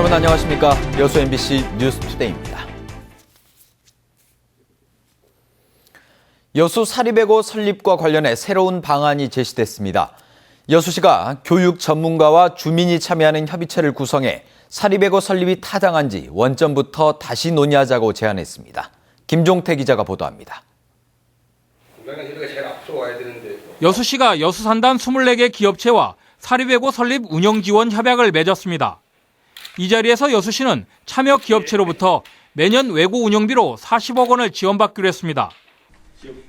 여러분 안녕하십니까? 여수 MBC 뉴스투데이입니다. 여수 사립외고 설립과 관련해 새로운 방안이 제시됐습니다. 여수시가 교육 전문가와 주민이 참여하는 협의체를 구성해 사립외고 설립이 타당한 지 원점부터 다시 논의하자고 제안했습니다. 김종태 기자가 보도합니다. 여수시가 여수산단 24개 기업체와 사립외고 설립 운영 지원 협약을 맺었습니다. 이 자리에서 여수시는 참여 기업체로부터 매년 외고 운영비로 40억 원을 지원받기로 했습니다.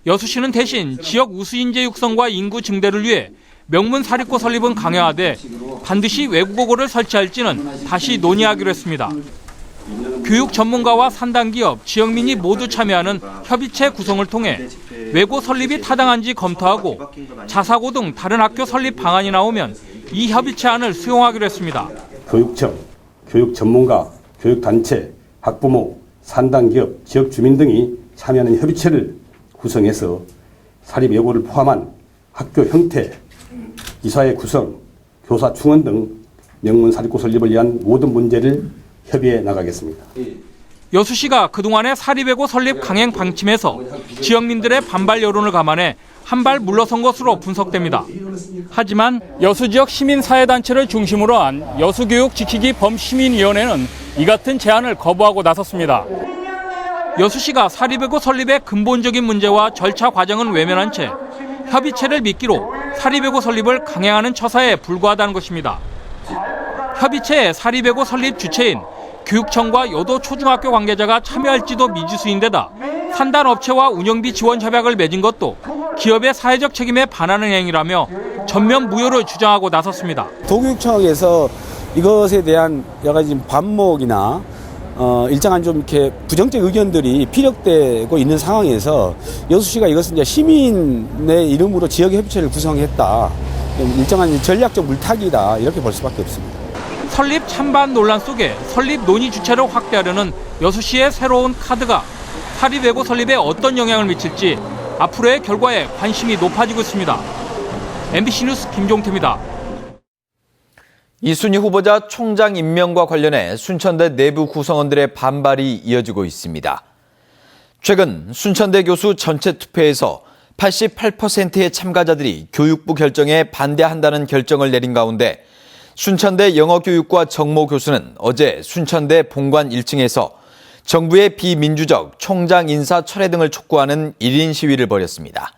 여수시는 대신 지역 우수 인재 육성과 인구 증대를 위해 명문 사립고 설립은 강화하되 반드시 외국어고를 설치할지는 다시 논의하기로 했습니다. 교육 전문가와 산단기업, 지역민이 모두 참여하는 협의체 구성을 통해 외고 설립이 타당한지 검토하고 자사고 등 다른 학교 설립 방안이 나오면 이 협의체 안을 수용하기로 했습니다. 교육청, 교육 전문가, 교육단체, 학부모, 산단기업, 지역 주민 등이 참여하는 협의체를 구성해서 사립외고를 포함한 학교 형태, 이사회 구성, 교사 충원 등 명문 사립고 설립을 위한 모든 문제를 협의해 나가겠습니다. 여수시가 그동안의 사립외고 설립 강행 방침에서 지역민들의 반발 여론을 감안해 한 발 물러선 것으로 분석됩니다. 하지만 여수 지역 시민사회단체를 중심으로 한 여수교육 지키기 범시민위원회는 이 같은 제안을 거부하고 나섰습니다. 여수시가 사립외고 설립의 근본적인 문제와 절차 과정은 외면한 채 협의체를 미끼로 사립외고 설립을 강행하는 처사에 불과하다는 것입니다. 협의체의 사립외고 설립 주체인 교육청과 여도 초중학교 관계자가 참여할지도 미지수인데다 산단업체와 운영비 지원 협약을 맺은 것도 기업의 사회적 책임에 반하는 행위라며 전면 무효를 주장하고 나섰습니다. 도교육청에서 이것에 대한 여러 가지 반목이나 일정한 좀 이렇게 부정적 의견들이 피력되고 있는 상황에서 여수시가 이것은 이제 시민의 이름으로 지역의 협의체를 구성했다. 일정한 전략적 물타기다 이렇게 볼 수밖에 없습니다. 설립 찬반 논란 속에 설립 논의 주체를 확대하려는 여수시의 새로운 카드가 사립외고 설립에 어떤 영향을 미칠지 앞으로의 결과에 관심이 높아지고 있습니다. MBC 뉴스 김종태입니다. 이순희 후보자 총장 임명과 관련해 순천대 내부 구성원들의 반발이 이어지고 있습니다. 최근 순천대 교수 전체 투표에서 88%의 참가자들이 교육부 결정에 반대한다는 결정을 내린 가운데 순천대 영어교육과 정모 교수는 어제 순천대 본관 1층에서 정부의 비민주적 총장 인사 철회 등을 촉구하는 1인 시위를 벌였습니다.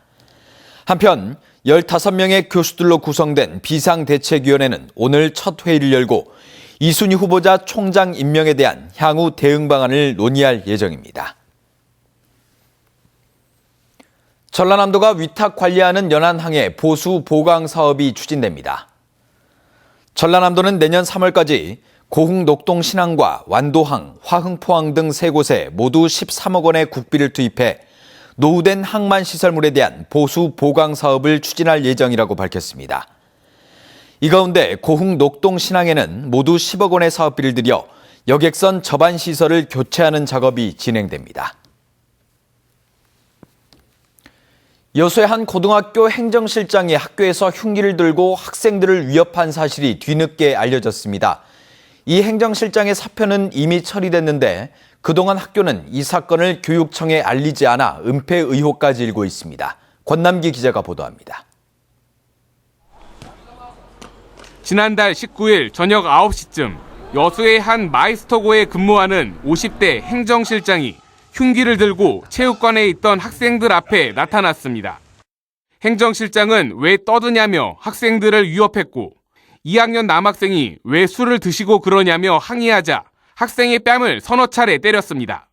한편 15명의 교수들로 구성된 비상대책위원회는 오늘 첫 회의를 열고 이순희 후보자 총장 임명에 대한 향후 대응 방안을 논의할 예정입니다. 전라남도가 위탁 관리하는 연안항의 보수 보강 사업이 추진됩니다. 전라남도는 내년 3월까지 고흥 녹동 신항과 완도항, 화흥포항 등 3곳에 모두 13억 원의 국비를 투입해 노후된 항만 시설물에 대한 보수 보강 사업을 추진할 예정이라고 밝혔습니다. 이 가운데 고흥 녹동 신항에는 모두 10억 원의 사업비를 들여 여객선 접안 시설을 교체하는 작업이 진행됩니다. 여수의 한 고등학교 행정실장이 학교에서 흉기를 들고 학생들을 위협한 사실이 뒤늦게 알려졌습니다. 이 행정실장의 사표는 이미 처리됐는데 그동안 학교는 이 사건을 교육청에 알리지 않아 은폐 의혹까지 일고 있습니다. 권남기 기자가 보도합니다. 지난달 19일 저녁 9시쯤 여수의 한 마이스터고에 근무하는 50대 행정실장이 흉기를 들고 체육관에 있던 학생들 앞에 나타났습니다. 행정실장은 왜 떠드냐며 학생들을 위협했고 2학년 남학생이 왜 술을 드시고 그러냐며 항의하자 학생의 뺨을 서너 차례 때렸습니다.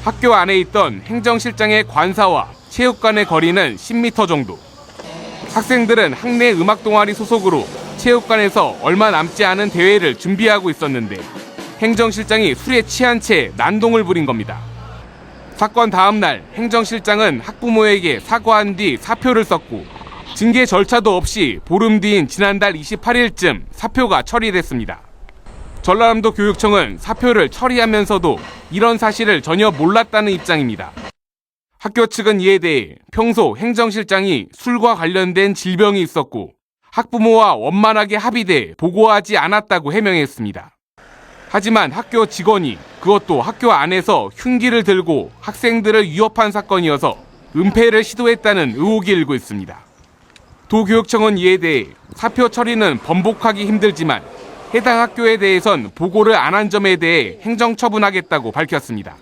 학교 안에 있던 행정실장의 관사와 체육관의 거리는 10m 정도. 학생들은 학내 음악 동아리 소속으로 체육관에서 얼마 남지 않은 대회를 준비하고 있었는데 행정실장이 술에 취한 채 난동을 부린 겁니다. 사건 다음 날 행정실장은 학부모에게 사과한 뒤 사표를 썼고 징계 절차도 없이 보름 뒤인 지난달 28일쯤 사표가 처리됐습니다. 전라남도 교육청은 사표를 처리하면서도 이런 사실을 전혀 몰랐다는 입장입니다. 학교 측은 이에 대해 평소 행정실장이 술과 관련된 질병이 있었고 학부모와 원만하게 합의돼 보고하지 않았다고 해명했습니다. 하지만 학교 직원이 그것도 학교 안에서 흉기를 들고 학생들을 위협한 사건이어서 은폐를 시도했다는 의혹이 일고 있습니다. 도교육청은 이에 대해 사표 처리는 번복하기 힘들지만 해당 학교에 대해선 보고를 안 한 점에 대해 행정처분하겠다고 밝혔습니다.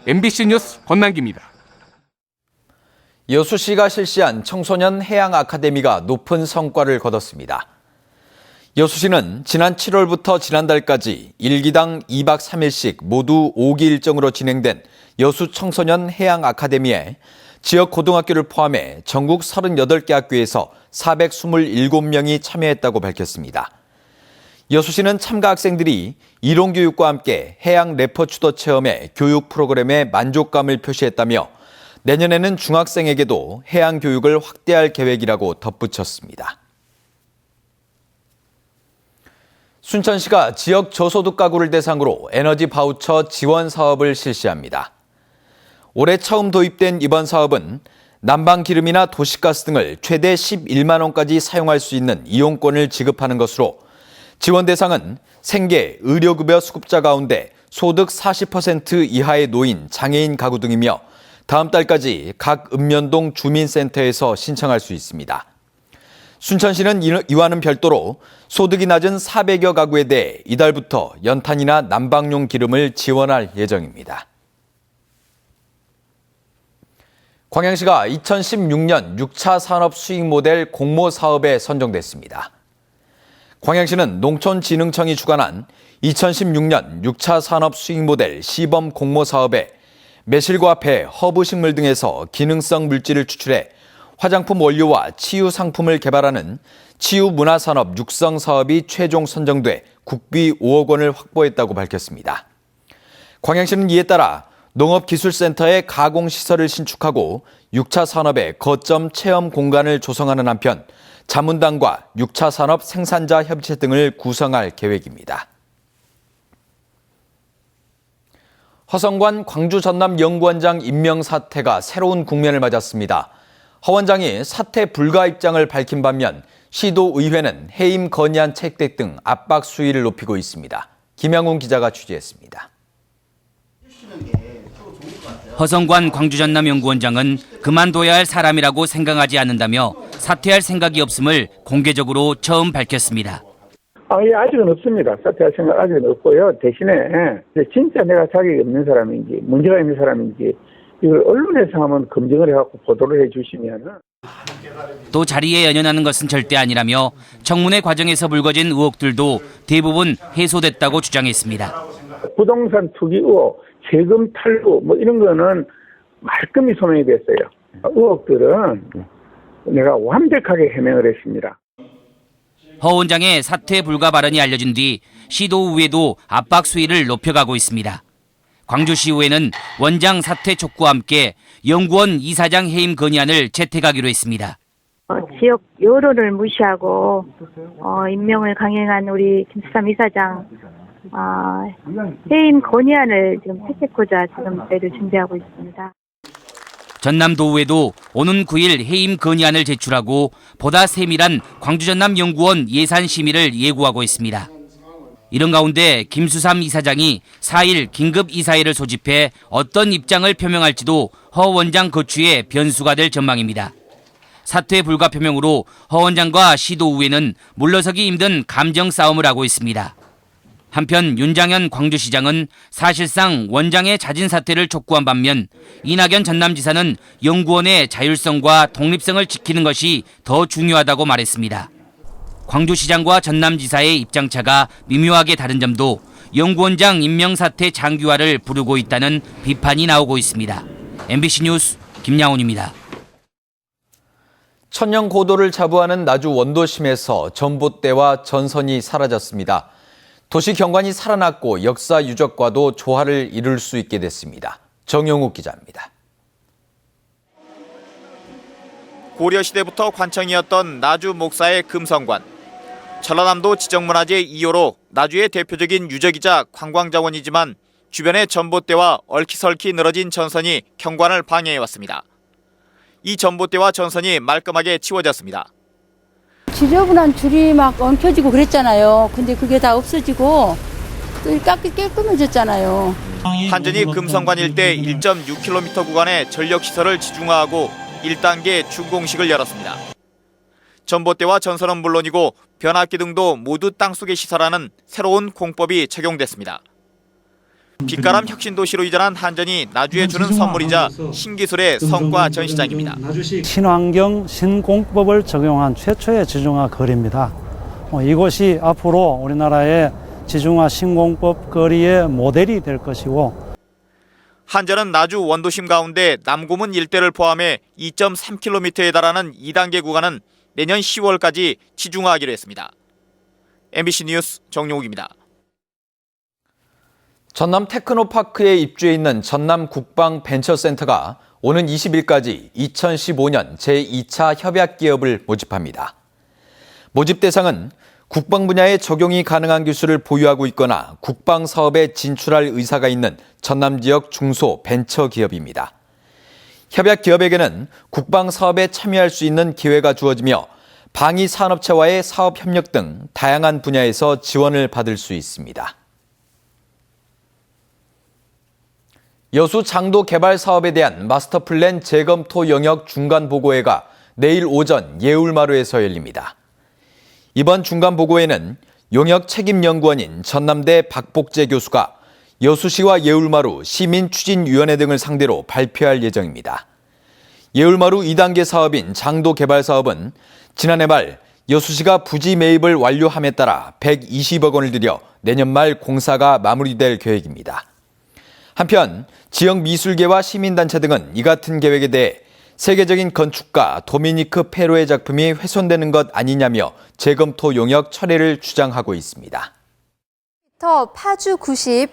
MBC 뉴스 권남기입니다. 여수시가 실시한 청소년 해양 아카데미가 높은 성과를 거뒀습니다. 여수시는 지난 7월부터 지난달까지 1기당 2박 3일씩 모두 5기 일정으로 진행된 여수 청소년 해양 아카데미에 지역 고등학교를 포함해 전국 38개 학교에서 427명이 참여했다고 밝혔습니다. 여수시는 참가 학생들이 이론교육과 함께 해양 레퍼추더 체험의 교육 프로그램에 만족감을 표시했다며 내년에는 중학생에게도 해양 교육을 확대할 계획이라고 덧붙였습니다. 순천시가 지역 저소득 가구를 대상으로 에너지 바우처 지원 사업을 실시합니다. 올해 처음 도입된 이번 사업은 난방기름이나 도시가스 등을 최대 11만 원까지 사용할 수 있는 이용권을 지급하는 것으로 지원 대상은 생계, 의료급여 수급자 가운데 소득 40% 이하의 노인, 장애인 가구 등이며 다음 달까지 각 읍면동 주민센터에서 신청할 수 있습니다. 순천시는 이와는 별도로 소득이 낮은 400여 가구에 대해 이달부터 연탄이나 난방용 기름을 지원할 예정입니다. 광양시가 2016년 6차 산업 수익 모델 공모 사업에 선정됐습니다. 광양시는 농촌진흥청이 주관한 2016년 6차 산업 수익 모델 시범 공모 사업에 매실과 배, 허브식물 등에서 기능성 물질을 추출해 화장품 원료와 치유 상품을 개발하는 치유문화산업 육성 사업이 최종 선정돼 국비 5억 원을 확보했다고 밝혔습니다. 광양시는 이에 따라 농업기술센터에 가공시설을 신축하고 6차 산업의 거점 체험 공간을 조성하는 한편 자문단과 6차 산업 생산자 협의체 등을 구성할 계획입니다. 허성관 광주 전남 연구원장 임명 사태가 새로운 국면을 맞았습니다. 허 원장이 사퇴 불가 입장을 밝힌 반면 시도의회는 해임 건의안 채택 등 압박 수위를 높이고 있습니다. 김양훈 기자가 취재했습니다. 허성관 광주 전남 연구원장은 그만둬야 할 사람이라고 생각하지 않는다며 사퇴할 생각이 없음을 공개적으로 처음 밝혔습니다. 아직은 없습니다. 사퇴할 생각 아직은 없고요. 대신에 진짜 내가 자격이 없는 사람인지 문제가 있는 사람인지 이걸 언론에서 한번 검증을 해갖고 보도를 해주시면. 또 자리에 연연하는 것은 절대 아니라며 청문회 과정에서 불거진 의혹들도 대부분 해소됐다고 주장했습니다. 부동산 투기 의혹, 세금 탈루 이런 거는 말끔히 소명이 됐어요. 의혹들은 내가 완벽하게 해명을 했습니다. 허 원장의 사퇴 불가 발언이 알려진 뒤 시도의회도 압박 수위를 높여가고 있습니다. 광주시의회는 원장 사퇴 촉구와 함께 연구원 이사장 해임 건의안을 채택하기로 했습니다. 지역 여론을 무시하고 임명을 강행한 우리 김수삼 이사장 해임 건의안을 지금 채택하고자 지금 저희를 준비하고 있습니다. 전남도의회도 오는 9일 해임 건의안을 제출하고 보다 세밀한 광주 전남 연구원 예산 심의를 예고하고 있습니다. 이런 가운데 김수삼 이사장이 4일 긴급 이사회를 소집해 어떤 입장을 표명할지도 허 원장 거취에 변수가 될 전망입니다. 사퇴 불가 표명으로 허 원장과 시도의회는 물러서기 힘든 감정 싸움을 하고 있습니다. 한편 윤장현 광주시장은 사실상 원장의 자진 사퇴를 촉구한 반면 이낙연 전남지사는 연구원의 자율성과 독립성을 지키는 것이 더 중요하다고 말했습니다. 광주시장과 전남지사의 입장차가 미묘하게 다른 점도 연구원장 임명 사퇴 장기화를 부르고 있다는 비판이 나오고 있습니다. MBC 뉴스 김양훈입니다. 천년 고도를 자부하는 나주 원도심에서 전봇대와 전선이 사라졌습니다. 도시 경관이 살아났고 역사 유적과도 조화를 이룰 수 있게 됐습니다. 정용욱 기자입니다. 고려시대부터 관청이었던 나주 목사의 금성관. 전라남도 지정문화재 2호로 나주의 대표적인 유적이자 관광자원이지만 주변의 전봇대와 얽히설키 늘어진 전선이 경관을 방해해왔습니다. 이 전봇대와 전선이 말끔하게 치워졌습니다. 지저분한 줄이 막 엉켜지고 그랬잖아요. 근데 그게 다 없어지고 또 깔끔해졌잖아요. 한전이 금성관 일대 1.6km 구간에 전력시설을 지중화하고 1단계 준공식을 열었습니다. 전봇대와 전선은 물론이고 변압기 등도 모두 땅속에 시설하는 새로운 공법이 적용됐습니다. 빛가람 혁신도시로 이전한 한전이 나주에 주는 선물이자 신기술의 성과 전시장입니다. 친환경 신공법을 적용한 최초의 지중화 거리입니다. 이곳이 앞으로 우리나라의 지중화 신공법 거리의 모델이 될 것이고, 한전은 나주 원도심 가운데 남고문 일대를 포함해 2.3km에 달하는 2단계 구간은 내년 10월까지 지중화하기로 했습니다. MBC 뉴스 정용욱입니다. 전남 테크노파크에 입주해 있는 전남 국방벤처센터가 오는 20일까지 2015년 제2차 협약기업을 모집합니다. 모집 대상은 국방 분야에 적용이 가능한 기술을 보유하고 있거나 국방 사업에 진출할 의사가 있는 전남 지역 중소 벤처 기업입니다. 협약 기업에게는 국방 사업에 참여할 수 있는 기회가 주어지며 방위 산업체와의 사업 협력 등 다양한 분야에서 지원을 받을 수 있습니다. 여수 장도 개발 사업에 대한 마스터 플랜 재검토 영역 중간 보고회가 내일 오전 예울마루에서 열립니다. 이번 중간 보고회는 용역 책임연구원인 전남대 박복재 교수가 여수시와 예울마루 시민추진위원회 등을 상대로 발표할 예정입니다. 예울마루 2단계 사업인 장도 개발 사업은 지난해 말 여수시가 부지 매입을 완료함에 따라 120억 원을 들여 내년 말 공사가 마무리될 계획입니다. 한편 지역 미술계와 시민단체 등은 이 같은 계획에 대해 세계적인 건축가 도미니크 페로의 작품이 훼손되는 것 아니냐며 재검토 용역 철회를 주장하고 있습니다. 파주 90,